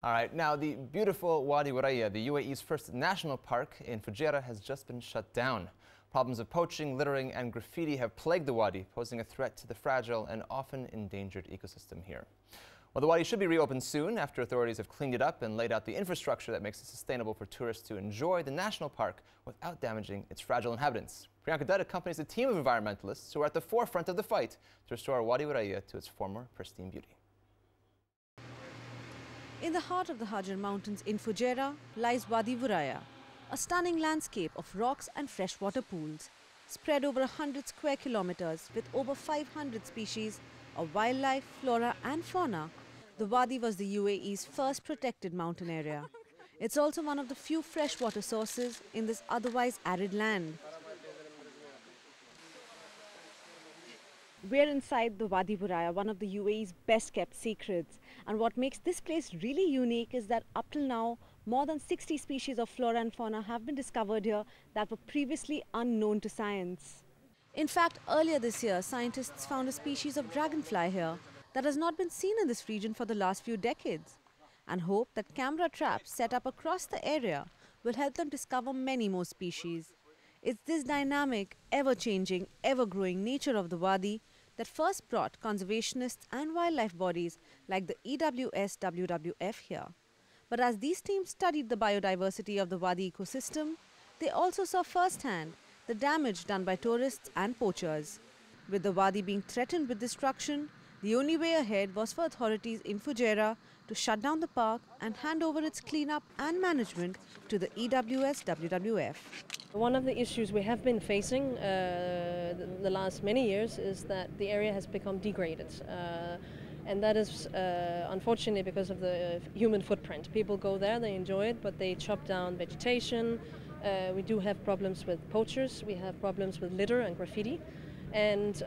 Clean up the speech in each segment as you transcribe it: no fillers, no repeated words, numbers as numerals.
All right, now the beautiful Wadi Wuraya, the UAE's first national park in Fujairah, has just been shut down. Problems of poaching, littering and graffiti have plagued the Wadi, posing a threat to the fragile and often endangered ecosystem here. Well, the Wadi should be reopened soon after authorities have cleaned it up and laid out the infrastructure that makes it sustainable for tourists to enjoy the national park without damaging its fragile inhabitants. Priyanka Dutt accompanies a team of environmentalists who are at the forefront of the fight to restore Wadi Wuraya to its former pristine beauty. In the heart of the Hajar Mountains in Fujairah lies Wadi Wuraya, a stunning landscape of rocks and freshwater pools, spread over 100 square kilometers with over 500 species of wildlife, flora and fauna. The Wadi was the UAE's first protected mountain area. It's also one of the few freshwater sources in this otherwise arid land. We're inside the Wadi Wuraya, one of the UAE's best kept secrets. And what makes this place really unique is that up till now, more than 60 species of flora and fauna have been discovered here that were previously unknown to science. In fact, earlier this year, scientists found a species of dragonfly here that has not been seen in this region for the last few decades, and hope that camera traps set up across the area will help them discover many more species. It's this dynamic, ever-changing, ever-growing nature of the Wadi that first brought conservationists and wildlife bodies like the EWS WWF here. But as these teams studied the biodiversity of the Wadi ecosystem, they also saw firsthand the damage done by tourists and poachers. With the Wadi being threatened with destruction, the only way ahead was for authorities in Fujairah to shut down the park and hand over its cleanup and management to the EWS WWF. One of the issues we have been facing the last many years is that the area has become degraded. And that is unfortunately because of the human footprint. People go there, they enjoy it, but they chop down vegetation. We do have problems with poachers, we have problems with litter and graffiti. And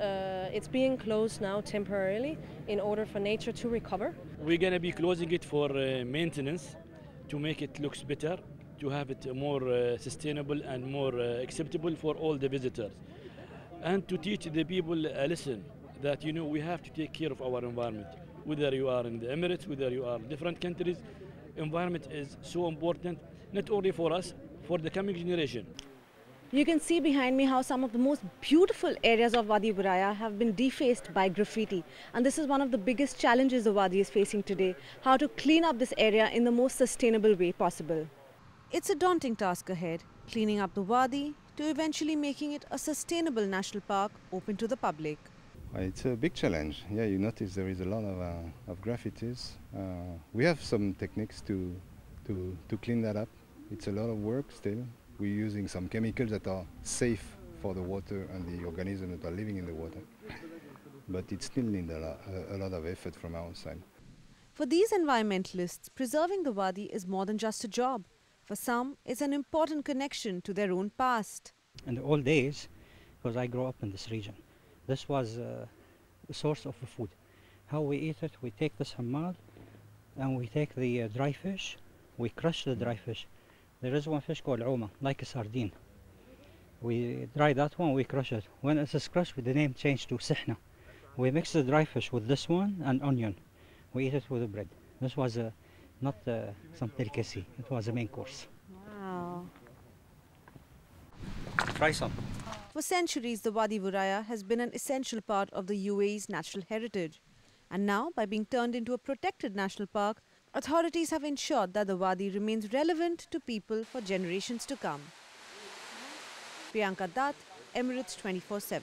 it's being closed now temporarily in order for nature to recover. We're going to be closing it for maintenance to make it look better, to have it more sustainable and more acceptable for all the visitors, and to teach the people a lesson that, you know, we have to take care of our environment. Whether you are in the Emirates, whether you are in different countries, environment is so important, not only for us, for the coming generation. You can see behind me how some of the most beautiful areas of Wadi Wuraya have been defaced by graffiti. And this is one of the biggest challenges the Wadi is facing today, how to clean up this area in the most sustainable way possible. It's a daunting task ahead, cleaning up the Wadi to eventually making it a sustainable national park open to the public. It's a big challenge. Yeah, you notice there is a lot of graffitis. We have some techniques to clean that up. It's a lot of work still. We're using some chemicals that are safe for the water and the organisms that are living in the water. But it still needs a lot of effort from our side. For these environmentalists, preserving the Wadi is more than just a job. For some, it's an important connection to their own past. In the old days, because I grew up in this region, this was a source of food. How we eat it, we take this hamad and we take the dry fish, we crush the dry fish. There is one fish called uma, like a sardine. We dry that one, we crush it. When it is crushed, the name changed to sihna. We mix the dry fish with this one and onion. We eat it with the bread. This was not some delicacy, it was a main course. Wow. Try some. For centuries, the Wadi Wuraya has been an essential part of the UAE's natural heritage. And now, by being turned into a protected national park, authorities have ensured that the Wadi remains relevant to people for generations to come. Priyanka Dutt, Emirates 24/7.